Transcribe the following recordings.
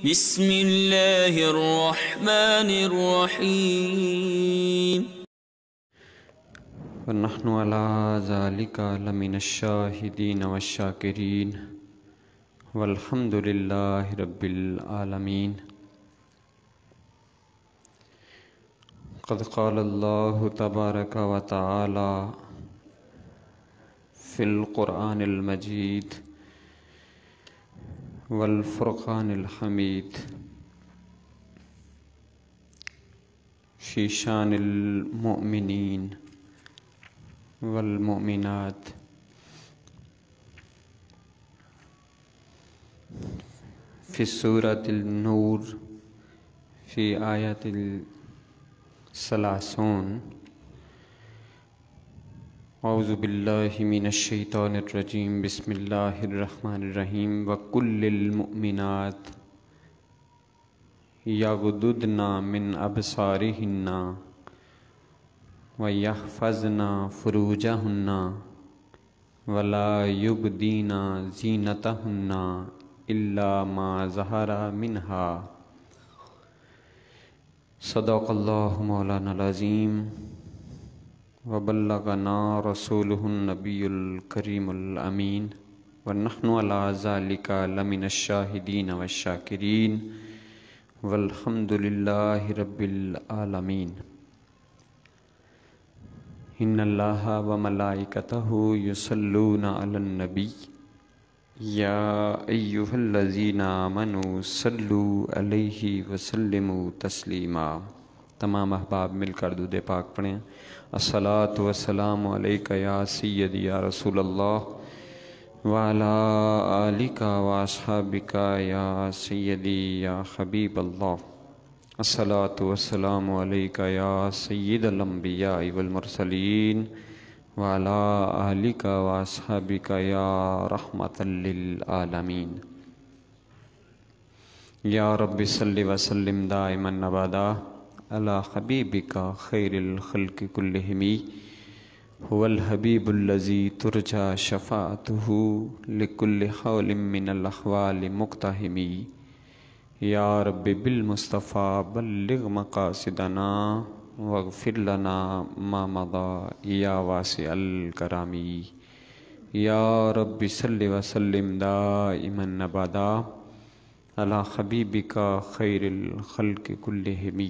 بسم اللہ الرحمن الرحیم ونحن على ذلك لمن الشاہدین والشاکرین والحمد للہ رب العالمین۔ قد قال اللہ تبارک و تعالی فی القرآن المجید والفرقان الحمید فی شان المؤمنین والمؤمنات فی سورۃ النور فی آیت 30۔ اعوذ باللہ من الشیطان الرجیم، بسم اللہ الرحمن الرحیم۔ وَقُلِّ الْمُؤْمِنَاتِ یغضضن من ابصارہن وَيَحْفَظْنَ فُرُوجَهُنَّ وَلَا يُبْدِينَ زِينَتَهُنَّ إِلَّا مَا ظَهَرَ مِنْهَا۔ صدق اللہ مولانا العظیم وبلغنا رسولہ النبی الکریم الامین، ونحن علی ذلک لمن الشاہدین والشاکرین والحمد للہ رب العالمین۔ ان اللہ وملائکتہ یصلون علی النبی یا ایہا الذین آمنوا صلوا علیہ وسلموا تسلیما۔ تمام احباب مل کر درود پاک پڑھیں۔ الصلاۃ والسلام علیک یا سیدی یا رسول اللہ وعلی آلک واصحابک یا سیدی یا حبیب اللہ۔ الصلاۃ والسلام علیک یا سید الانبیاء والمرسلین وعلی آلک واصحابک یا رحمۃ للعالمین۔ یا رب صلی وسلم دائما ابدا علی حبیبک خیر الخلق کلہم، هو الحبیب الذی ترجى شفاعته لکل حول من الاحوال مقتحم۔ یا رب بالمصطفیٰ بلغ مقاصدنا واغفر لنا ما مضى یا واسع الکرم۔ یا رب صلی وسلم دائما ابدا علی حبیبک خیر الخلق کلہم۔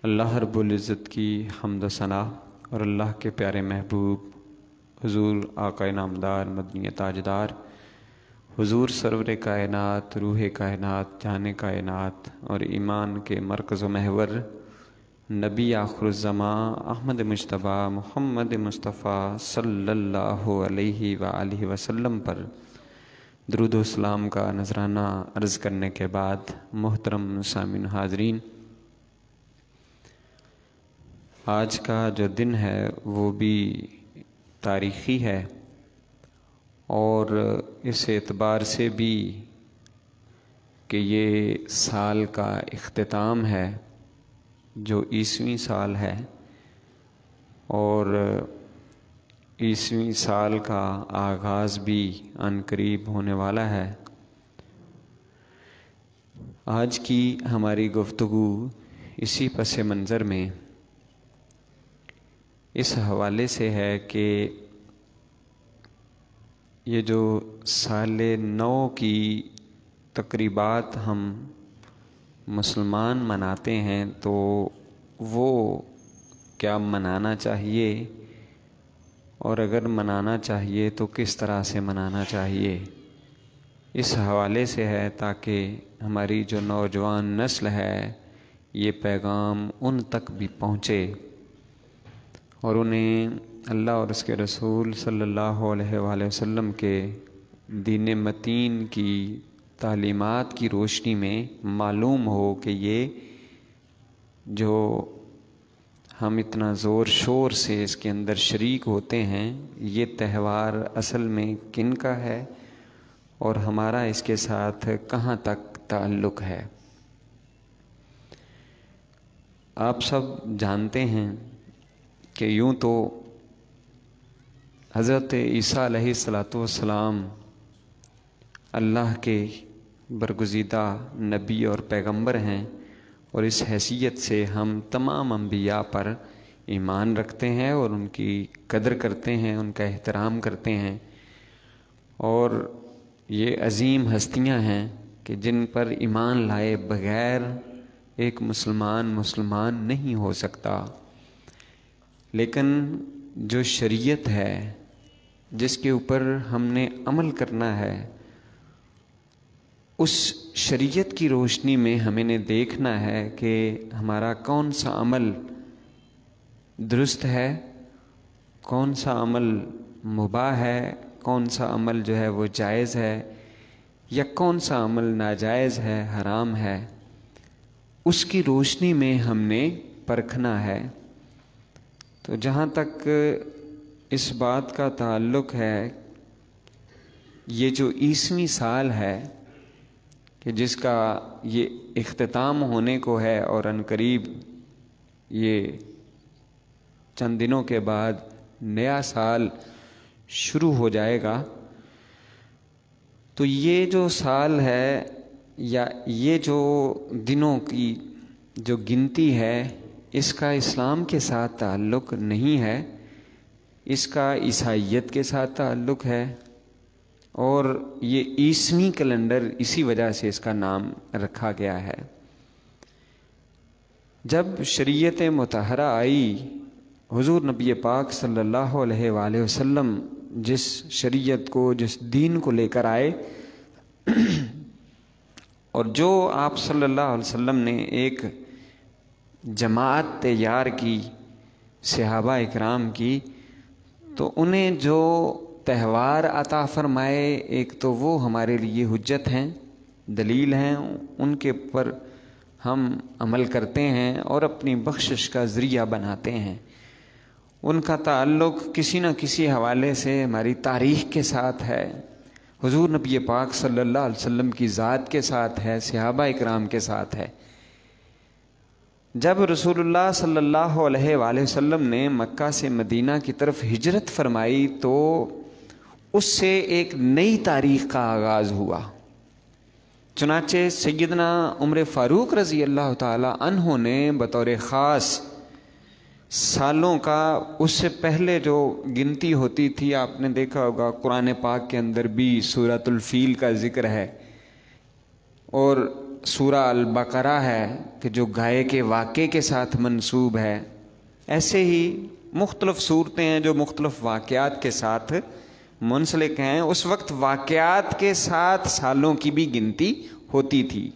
اللہ رب العزت کی حمد و ثنا اور اللہ کے پیارے محبوب حضور آقا نامدار مدنی تاجدار حضور سرور کائنات، روح کائنات، جان کائنات اور ایمان کے مرکز و محور نبی آخر الزماں احمد مجتبیٰ محمد مصطفیٰ صلی اللہ علیہ وآلہ وسلم پر درود و سلام کا نذرانہ عرض کرنے کے بعد، محترم سامعین حاضرین، آج کا جو دن ہے وہ بھی تاریخی ہے، اور اس اعتبار سے بھی کہ یہ سال کا اختتام ہے جو عیسوی سال ہے، اور عیسوی سال کا آغاز بھی عنقریب ہونے والا ہے۔ آج کی ہماری گفتگو اسی پس منظر میں اس حوالے سے ہے کہ یہ جو سال نو کی تقریبات ہم مسلمان مناتے ہیں تو وہ کیا منانا چاہیے، اور اگر منانا چاہیے تو کس طرح سے منانا چاہیے، اس حوالے سے ہے تاکہ ہماری جو نوجوان نسل ہے یہ پیغام ان تک بھی پہنچے اور انہیں اللہ اور اس کے رسول صلی اللہ علیہ وآلہ وسلم کے دین متین کی تعلیمات کی روشنی میں معلوم ہو کہ یہ جو ہم اتنا زور شور سے اس کے اندر شریک ہوتے ہیں، یہ تہوار اصل میں کن کا ہے اور ہمارا اس کے ساتھ کہاں تک تعلق ہے۔ آپ سب جانتے ہیں کہ یوں تو حضرت عیسیٰ علیہ الصلوۃ والسلام اللہ کے برگزیدہ نبی اور پیغمبر ہیں، اور اس حیثیت سے ہم تمام انبیاء پر ایمان رکھتے ہیں اور ان کی قدر کرتے ہیں، ان کا احترام کرتے ہیں، اور یہ عظیم ہستیاں ہیں کہ جن پر ایمان لائے بغیر ایک مسلمان نہیں ہو سکتا۔ لیکن جو شریعت ہے جس کے اوپر ہم نے عمل کرنا ہے، اس شریعت کی روشنی میں ہمیں نے دیکھنا ہے کہ ہمارا کون سا عمل درست ہے، کون سا عمل مباح ہے، کون سا عمل جو ہے وہ جائز ہے، یا کون سا عمل ناجائز ہے، حرام ہے۔ اس کی روشنی میں ہم نے پرکھنا ہے۔ تو جہاں تک اس بات کا تعلق ہے، یہ جو 20ویں سال ہے کہ جس کا یہ اختتام ہونے کو ہے، اور عنقریب یہ چند دنوں کے بعد نیا سال شروع ہو جائے گا، تو یہ جو سال ہے یا یہ جو دنوں کی جو گنتی ہے، اس کا اسلام کے ساتھ تعلق نہیں ہے، اس کا عیسائیت کے ساتھ تعلق ہے، اور یہ 20ویں کیلنڈر اسی وجہ سے اس کا نام رکھا گیا ہے۔ جب شریعت مطہرہ آئی، حضور نبی پاک صلی اللہ علیہ وآلہ وسلم جس شریعت کو، جس دین کو لے کر آئے، اور جو آپ صلی اللہ علیہ وسلم نے ایک جماعت تیار کی صحابہ اکرام کی، تو انہیں جو تہوار عطا فرمائے، ایک تو وہ ہمارے لیے حجت ہیں، دلیل ہیں، ان کے اوپر ہم عمل کرتے ہیں اور اپنی بخشش کا ذریعہ بناتے ہیں۔ ان کا تعلق کسی نہ کسی حوالے سے ہماری تاریخ کے ساتھ ہے، حضور نبی پاک صلی اللہ علیہ وسلم کی ذات کے ساتھ ہے، صحابہ اکرام کے ساتھ ہے۔ جب رسول اللہ صلی اللہ علیہ وآلہ وسلم نے مکہ سے مدینہ کی طرف ہجرت فرمائی، تو اس سے ایک نئی تاریخ کا آغاز ہوا۔ چنانچہ سیدنا عمر فاروق رضی اللہ تعالی عنہ نے بطور خاص سالوں کا، اس سے پہلے جو گنتی ہوتی تھی، آپ نے دیکھا ہوگا قرآن پاک کے اندر بھی سورۃ الفیل کا ذکر ہے، اور سورہ البقرہ ہے کہ جو گائے کے واقعے کے ساتھ منسوب ہے۔ ایسے ہی مختلف صورتیں ہیں جو مختلف واقعات کے ساتھ منسلک ہیں۔ اس وقت واقعات کے ساتھ سالوں کی بھی گنتی ہوتی تھی،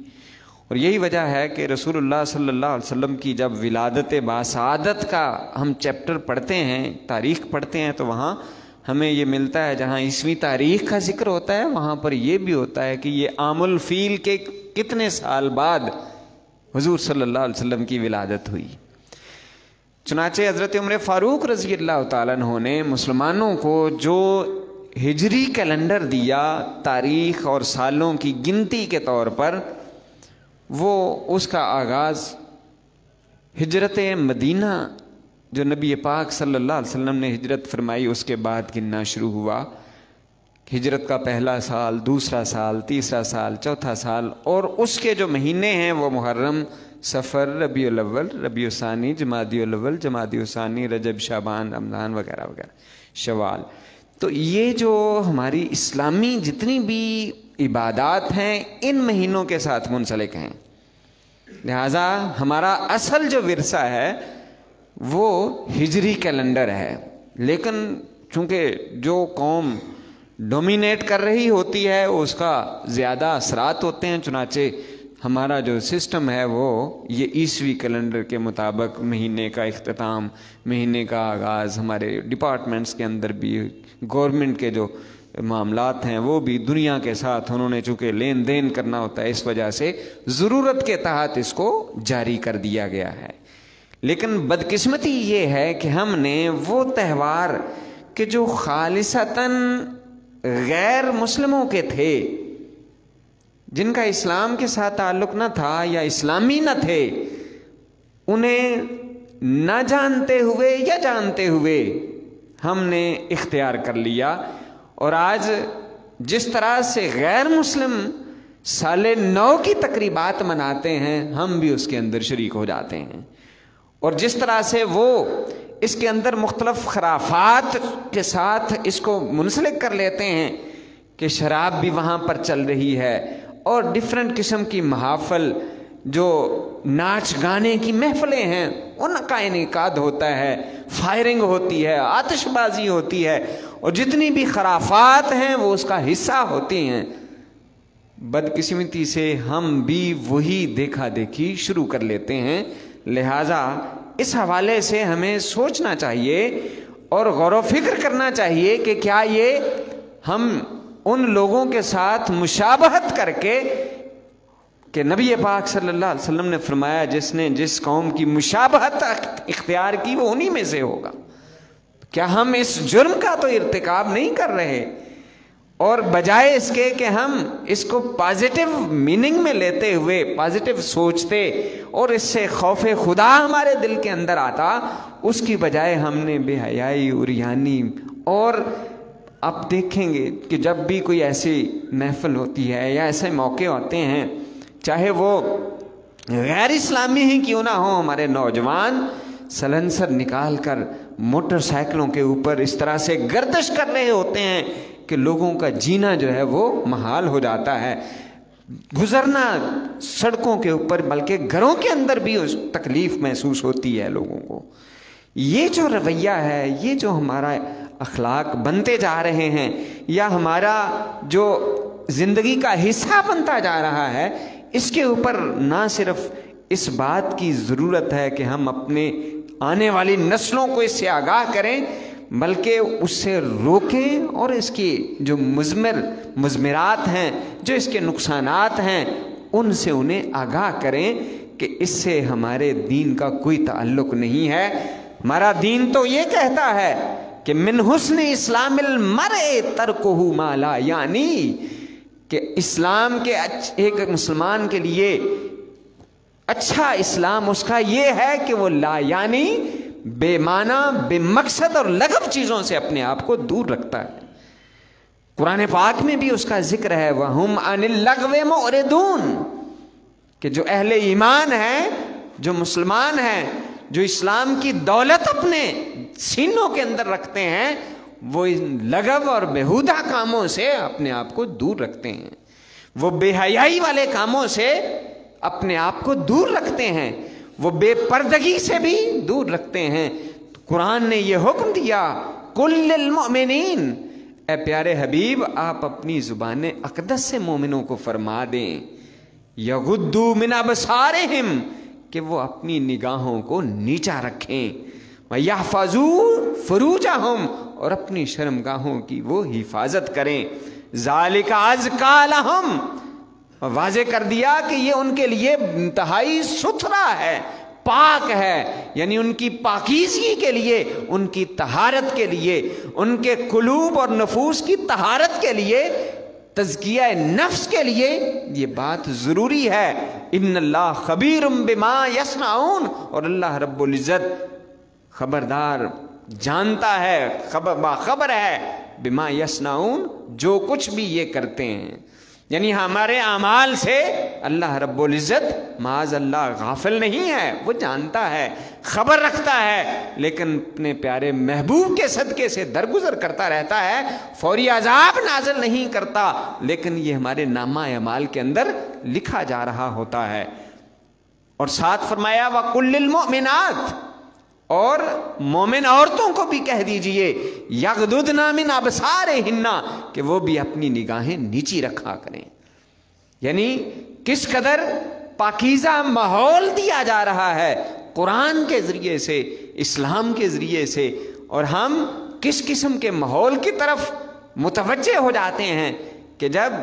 اور یہی وجہ ہے کہ رسول اللہ صلی اللہ علیہ وسلم کی جب ولادت باسعادت کا ہم چیپٹر پڑھتے ہیں، تاریخ پڑھتے ہیں، تو وہاں ہمیں یہ ملتا ہے، جہاں 20ویں تاریخ کا ذکر ہوتا ہے وہاں پر یہ بھی ہوتا ہے کہ یہ عام الفیل کے کتنے سال بعد حضور صلی اللہ علیہ وسلم کی ولادت ہوئی۔ چنانچہ حضرت عمر فاروق رضی اللہ تعالیٰ عنہ نے مسلمانوں کو جو ہجری کیلنڈر دیا تاریخ اور سالوں کی گنتی کے طور پر، وہ اس کا آغاز ہجرت مدینہ جو نبی پاک صلی اللہ علیہ وسلم نے ہجرت فرمائی اس کے بعد گننا شروع ہوا۔ ہجرت کا پہلا سال، دوسرا سال، تیسرا سال، چوتھا سال، اور اس کے جو مہینے ہیں وہ محرم، صفر، ربیع الاول، ربیع الثانی، جمادی الاول، جمادی الثانی، رجب، شعبان، رمضان وغیرہ وغیرہ، شوال۔ تو یہ جو ہماری اسلامی جتنی بھی عبادات ہیں ان مہینوں کے ساتھ منسلک ہیں، لہذا ہمارا اصل جو ورثہ ہے وہ ہجری کیلنڈر ہے۔ لیکن چونکہ جو قوم ڈومینیٹ کر رہی ہوتی ہے اس کا زیادہ اثرات ہوتے ہیں، چنانچہ ہمارا جو سسٹم ہے وہ یہ عیسوی کیلنڈر کے مطابق مہینے کا اختتام، مہینے کا آغاز، ہمارے ڈپارٹمنٹس کے اندر بھی گورنمنٹ کے جو معاملات ہیں وہ بھی دنیا کے ساتھ انہوں نے چونکہ لین دین کرنا ہوتا ہے، اس وجہ سے ضرورت کے تحت اس کو جاری کر دیا گیا ہے۔ لیکن بدقسمتی یہ ہے کہ ہم نے وہ تہوار کہ جو خالصتاً غیر مسلموں کے تھے، جن کا اسلام کے ساتھ تعلق نہ تھا یا اسلامی نہ تھے، انہیں نہ جانتے ہوئے یا جانتے ہوئے ہم نے اختیار کر لیا، اور آج جس طرح سے غیر مسلم سال نو کی تقریبات مناتے ہیں، ہم بھی اس کے اندر شریک ہو جاتے ہیں۔ اور جس طرح سے وہ اس کے اندر مختلف خرافات کے ساتھ اس کو منسلک کر لیتے ہیں کہ شراب بھی وہاں پر چل رہی ہے، اور ڈفرینٹ قسم کی محافل، جو ناچ گانے کی محفلیں ہیں ان کا انعقاد ہوتا ہے، فائرنگ ہوتی ہے، آتش بازی ہوتی ہے، اور جتنی بھی خرافات ہیں وہ اس کا حصہ ہوتی ہیں۔ بدقسمتی سے ہم بھی وہی دیکھا دیکھی شروع کر لیتے ہیں۔ لہٰذا اس حوالے سے ہمیں سوچنا چاہیے اور غور و فکر کرنا چاہیے کہ کیا یہ ہم ان لوگوں کے ساتھ مشابہت کر کے، کہ نبی پاک صلی اللہ علیہ وسلم نے فرمایا جس نے جس قوم کی مشابہت اختیار کی وہ انہی میں سے ہوگا، کیا ہم اس جرم کا تو ارتکاب نہیں کر رہے؟ اور بجائے اس کے کہ ہم اس کو پازیٹیو میننگ میں لیتے ہوئے پازیٹیو سوچتے اور اس سے خوف خدا ہمارے دل کے اندر آتا، اس کی بجائے ہم نے بے حیائی، عریانی، اور آپ دیکھیں گے کہ جب بھی کوئی ایسی محفل ہوتی ہے یا ایسے موقع ہوتے ہیں، چاہے وہ غیر اسلامی ہی کیوں نہ ہوں، ہمارے نوجوان سلنسر نکال کر موٹر سائیکلوں کے اوپر اس طرح سے گردش کر رہے ہوتے ہیں کہ لوگوں کا جینا جو ہے وہ محال ہو جاتا ہے، گزرنا سڑکوں کے اوپر بلکہ گھروں کے اندر بھی اس تکلیف محسوس ہوتی ہے لوگوں کو۔ یہ جو رویہ ہے، یہ جو ہمارا اخلاق بنتے جا رہے ہیں یا ہمارا جو زندگی کا حصہ بنتا جا رہا ہے، اس کے اوپر نہ صرف اس بات کی ضرورت ہے کہ ہم اپنے آنے والی نسلوں کو اس سے آگاہ کریں، بلکہ اس سے روکیں اور اس کی جو مضمرات ہیں، جو اس کے نقصانات ہیں، ان سے انہیں آگاہ کریں کہ اس سے ہمارے دین کا کوئی تعلق نہیں ہے۔ ہمارا دین تو یہ کہتا ہے کہ من حسن اسلام المرء ترکہ ما لا یعنی، کہ اسلام کے ایک مسلمان کے لیے اچھا اسلام اس کا یہ ہے کہ وہ لا یعنی بے معنی، بے مقصد اور لغو چیزوں سے اپنے آپ کو دور رکھتا ہے۔ قرآن پاک میں بھی اس کا ذکر ہے، وَهُمْ عَنِ اللَّغْوِ مُعْرِضُونَ، کہ جو اہل ایمان ہیں، جو مسلمان ہیں، جو اسلام کی دولت اپنے سینوں کے اندر رکھتے ہیں، وہ لغو اور بیہودہ کاموں سے اپنے آپ کو دور رکھتے ہیں، وہ بے حیائی والے کاموں سے اپنے آپ کو دور رکھتے ہیں، وہ بے پردگی سے بھی دور رکھتے ہیں۔ قرآن نے یہ حکم دیا، قُل لِّلْمُؤْمِنِينَ، اے پیارے حبیب آپ اپنی زبان اقدس سے مومنوں کو فرما دیں، یغضوا من ابصارہم، کہ وہ اپنی نگاہوں کو نیچا رکھیں، وَيَحْفَظُوا فُرُوجَهُمْ، اور اپنی شرمگاہوں کی وہ حفاظت کریں، ذَلِكَ أَزْكَىٰ لَهُمْ، واضح کر دیا کہ یہ ان کے لیے انتہائی ستھرا ہے، پاک ہے، یعنی ان کی پاکیزگی کے لیے، ان کی طہارت کے لیے، ان کے قلوب اور نفوس کی طہارت کے لیے، تزکیہ نفس کے لیے یہ بات ضروری ہے۔ ان اللہ خبیر بما یصنعون، اور اللہ رب العزت خبردار، جانتا ہے، باخبر ہے، بما یصنعون، جو کچھ بھی یہ کرتے ہیں، یعنی ہمارے اعمال سے اللہ رب العزت معاذ اللہ غافل نہیں ہے، وہ جانتا ہے، خبر رکھتا ہے، لیکن اپنے پیارے محبوب کے صدقے سے درگزر کرتا رہتا ہے، فوری عذاب نازل نہیں کرتا، لیکن یہ ہمارے نامہ اعمال کے اندر لکھا جا رہا ہوتا ہے۔ اور ساتھ فرمایا وَقُلْ لِلْمُؤْمِنَاتِ، اور مومن عورتوں کو بھی کہہ دیجئے یغضضن من ابصارہن، کہ وہ بھی اپنی نگاہیں نیچی رکھا کریں۔ یعنی کس قدر پاکیزہ ماحول دیا جا رہا ہے قرآن کے ذریعے سے، اسلام کے ذریعے سے، اور ہم کس قسم کے ماحول کی طرف متوجہ ہو جاتے ہیں کہ جب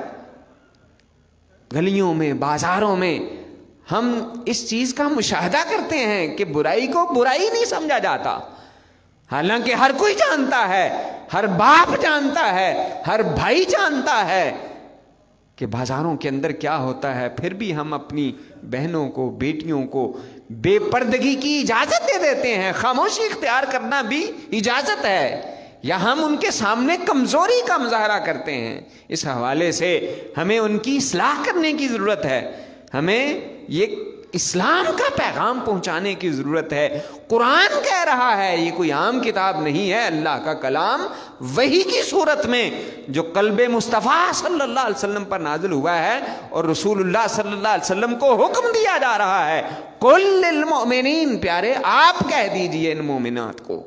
گلیوں میں، بازاروں میں ہم اس چیز کا مشاہدہ کرتے ہیں کہ برائی کو برائی نہیں سمجھا جاتا، حالانکہ ہر کوئی جانتا ہے، ہر باپ جانتا ہے، ہر بھائی جانتا ہے کہ بازاروں کے اندر کیا ہوتا ہے، پھر بھی ہم اپنی بہنوں کو، بیٹیوں کو بے پردگی کی اجازت دے دیتے ہیں۔ خاموشی اختیار کرنا بھی اجازت ہے، یا ہم ان کے سامنے کمزوری کا مظاہرہ کرتے ہیں؟ اس حوالے سے ہمیں ان کی اصلاح کرنے کی ضرورت ہے، ہمیں یہ اسلام کا پیغام پہنچانے کی ضرورت ہے۔ قرآن کہہ رہا ہے، یہ کوئی عام کتاب نہیں ہے، اللہ کا کلام وحی کی صورت میں جو قلب مصطفیٰ صلی اللہ علیہ وسلم پر نازل ہوا ہے، اور رسول اللہ صلی اللہ علیہ وسلم کو حکم دیا جا رہا ہے، قل للمؤمنین، پیارے آپ کہہ دیجئے ان مومنات کو،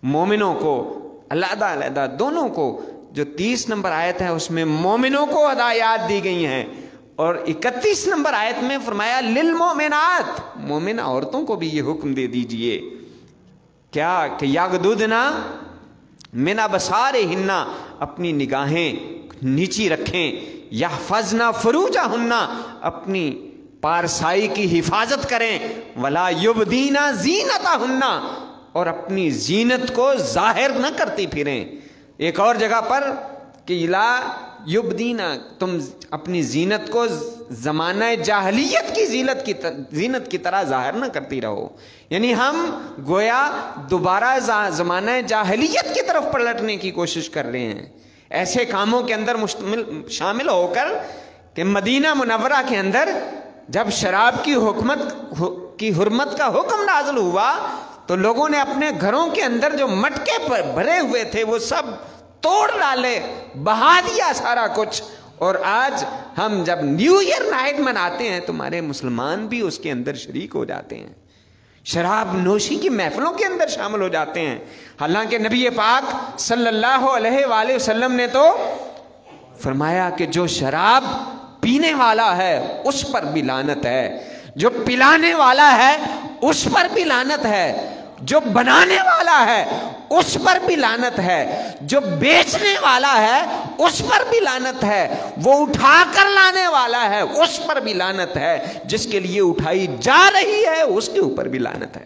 مومنوں کو علیحدہ علیحدہ دونوں کو۔ جو 30 نمبر آیت ہے اس میں مومنوں کو ہدایات دی گئی ہیں، اور 31 نمبر آیت میں فرمایا للمؤمنات، مومن عورتوں کو بھی یہ حکم دے دیجئے کیا کہ یغضضن من ابصارہن، اپنی نگاہیں نیچی رکھیں، یحفظن فروجہن، اپنی پارسائی کی حفاظت کریں، ولا یبدین زینتہن، اور اپنی زینت کو ظاہر نہ کرتی پھریں۔ ایک اور جگہ پر کہ لا یبدین، تم اپنی زینت کو زمانہ جاہلیت کی زینت کی طرح ظاہر نہ کرتی رہو، یعنی ہم گویا دوبارہ زمانہ جاہلیت کی طرف پلٹنے کی کوشش کر رہے ہیں، ایسے کاموں کے اندر شامل ہو کر کہ مدینہ منورہ کے اندر جب شراب کی حرمت کا حکم نازل ہوا تو لوگوں نے اپنے گھروں کے اندر جو مٹکے پر بھرے ہوئے تھے وہ سب توڑ ڈالے، بہا دیا سارا کچھ، اور آج ہم جب نیو ایئر نائٹ مناتے ہیں تمہارے مسلمان بھی اس کے اندر شریک ہو جاتے ہیں، شراب نوشی کی محفلوں کے اندر شامل ہو جاتے ہیں، حالانکہ نبی پاک صلی اللہ علیہ وآلہ وسلم نے تو فرمایا کہ جو شراب پینے والا ہے اس پر بھی لعنت ہے، جو پلانے والا ہے اس پر بھی لعنت ہے، جو بنانے والا ہے اس پر بھی لعنت ہے، جو بیچنے والا ہے اس پر بھی لعنت ہے، وہ اٹھا کر لانے والا ہے اس پر بھی لعنت ہے، جس کے لیے اٹھائی جا رہی ہے اس کے اوپر بھی لعنت ہے۔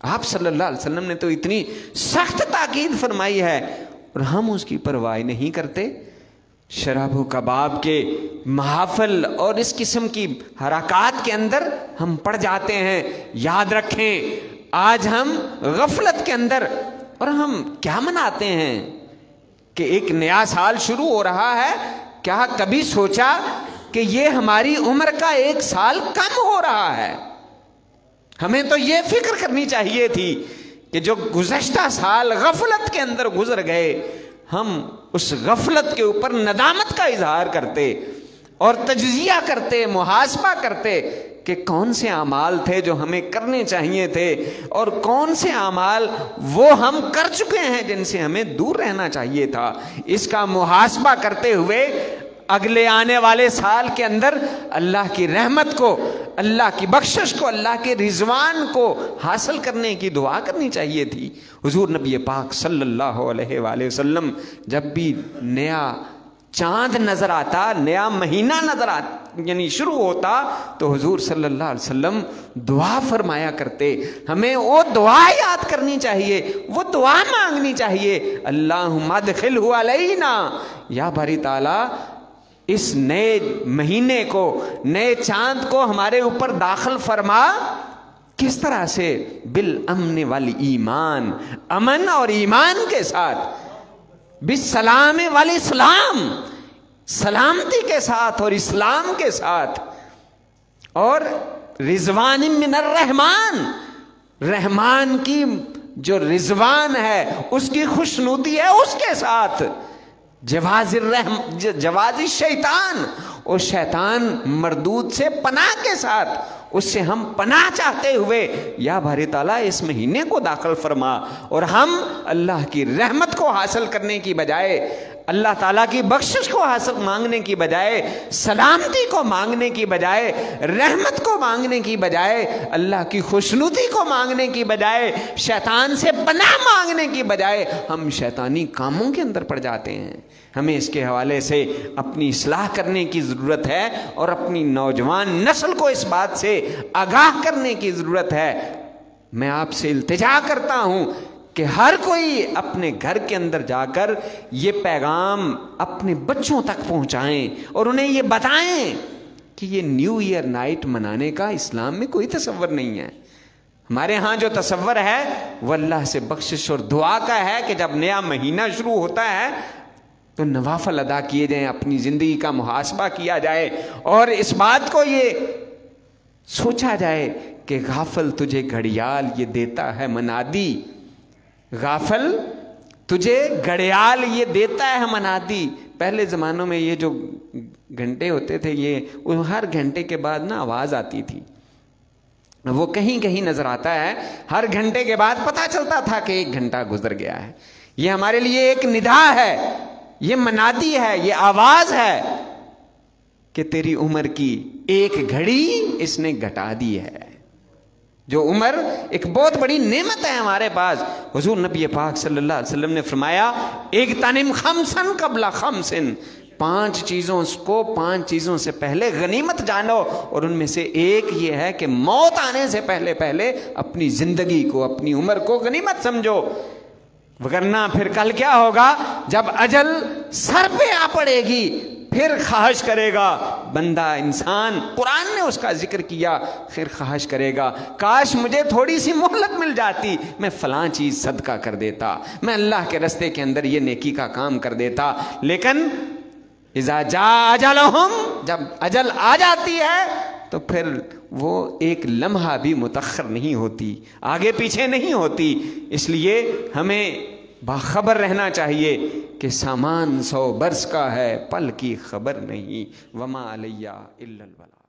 آپ صلی اللہ علیہ وسلم نے تو اتنی سخت تاکید فرمائی ہے اور ہم اس کی پرواہ نہیں کرتے۔ شراب و کباب کے محافل اور اس قسم کی حرکات کے اندر ہم پڑ جاتے ہیں۔ یاد رکھیں آج ہم غفلت کے اندر، اور ہم کیا مناتے ہیں کہ ایک نیا سال شروع ہو رہا ہے، کیا کبھی سوچا کہ یہ ہماری عمر کا 1 سال کم ہو رہا ہے؟ ہمیں تو یہ فکر کرنی چاہیے تھی کہ جو گزشتہ سال غفلت کے اندر گزر گئے، ہم اس غفلت کے اوپر ندامت کا اظہار کرتے اور تجزیہ کرتے، محاسبہ کرتے کہ کون سے اعمال تھے جو ہمیں کرنے چاہیے تھے اور کون سے اعمال وہ ہم کر چکے ہیں جن سے ہمیں دور رہنا چاہیے تھا۔ اس کا محاسبہ کرتے ہوئے اگلے آنے والے سال کے اندر اللہ کی رحمت کو، اللہ کی بخشش کو، اللہ کے رضوان کو حاصل کرنے کی دعا کرنی چاہیے تھی۔ حضور نبی پاک صلی اللہ علیہ وآلہ وسلم جب بھی نیا چاند نظر آتا، نیا مہینہ نظر آتا یعنی شروع ہوتا، تو حضور صلی اللہ علیہ وسلم دعا فرمایا کرتے۔ ہمیں وہ دعا یاد کرنی چاہیے، وہ دعا مانگنی چاہیے، اللہم ادخلہ علینا، یا باری تعالیٰ اس نئے مہینے کو، نئے چاند کو ہمارے اوپر داخل فرما۔ کس طرح سے؟ بالامن والایمان، امن اور ایمان کے ساتھ، بالسلام والاسلام، سلامتی کے ساتھ اور اسلام کے ساتھ، اور رضوان من الرحمن، رحمان کی جو رضوان ہے اس کی خوشنودی ہے اس کے ساتھ، جواز الشیطان، اور شیطان مردود سے پناہ کے ساتھ، اس سے ہم پناہ چاہتے ہوئے یا باری تعالیٰ اس مہینے کو داخل فرما، اور ہم اللہ کی رحمت کو حاصل کرنے کی بجائے، اللہ تعالیٰ کی بخشش کو حاصل مانگنے کی بجائے، سلامتی کو مانگنے کی بجائے، رحمت کو مانگنے کی بجائے، اللہ کی خوشنودی کو مانگنے کی بجائے، شیطان سے پناہ مانگنے کی بجائے ہم شیطانی کاموں کے اندر پڑ جاتے ہیں۔ ہمیں اس کے حوالے سے اپنی اصلاح کرنے کی ضرورت ہے اور اپنی نوجوان نسل کو اس بات سے آگاہ کرنے کی ضرورت ہے۔ میں آپ سے التجا کرتا ہوں کہ ہر کوئی اپنے گھر کے اندر جا کر یہ پیغام اپنے بچوں تک پہنچائیں اور انہیں یہ بتائیں کہ یہ نیو ایئر نائٹ منانے کا اسلام میں کوئی تصور نہیں ہے۔ ہمارے ہاں جو تصور ہے وہ اللہ سے بخشش اور دعا کا ہے کہ جب نیا مہینہ شروع ہوتا ہے تو نوافل ادا کیے جائیں، اپنی زندگی کا محاسبہ کیا جائے اور اس بات کو یہ سوچا جائے کہ غافل تجھے گھڑیال یہ دیتا ہے منادی، غافل تجھے گھڑیال یہ دیتا ہے منادی۔ پہلے زمانوں میں یہ جو گھنٹے ہوتے تھے یہ ہر گھنٹے کے بعد نا آواز آتی تھی، وہ کہیں کہیں نظر آتا ہے، ہر گھنٹے کے بعد پتہ چلتا تھا کہ 1 گھنٹہ گزر گیا ہے۔ یہ ہمارے لیے ایک ندا ہے، یہ منادی ہے، یہ آواز ہے کہ تیری عمر کی 1 گھڑی اس نے گھٹا دی ہے۔ جو عمر ایک بہت بڑی نعمت ہے ہمارے پاس۔ حضور نبی پاک صلی اللہ علیہ وسلم نے فرمایا اغتنم خمسا قبل خمس، 5 چیزوں کو 5 چیزوں سے پہلے غنیمت جانو، اور ان میں سے ایک یہ ہے کہ موت آنے سے پہلے اپنی زندگی کو، اپنی عمر کو غنیمت سمجھو، وگرنہ پھر کل کیا ہوگا؟ جب اجل سر پہ آ پڑے گی پھر خواہش کرے گا بندہ، انسان، قرآن نے اس کا ذکر کیا، پھر خواہش کرے گا کاش مجھے تھوڑی سی مہلت مل جاتی، میں فلاں چیز صدقہ کر دیتا، میں اللہ کے رستے کے اندر یہ نیکی کا کام کر دیتا۔ لیکن اذا جاء اجلہم، جب اجل آ جاتی ہے تو پھر وہ ایک لمحہ بھی متاخر نہیں ہوتی، آگے پیچھے نہیں ہوتی۔ اس لیے ہمیں باخبر رہنا چاہیے کہ سامان 100 برس کا ہے، پل کی خبر نہیں، وما علیہ الا البلاغ۔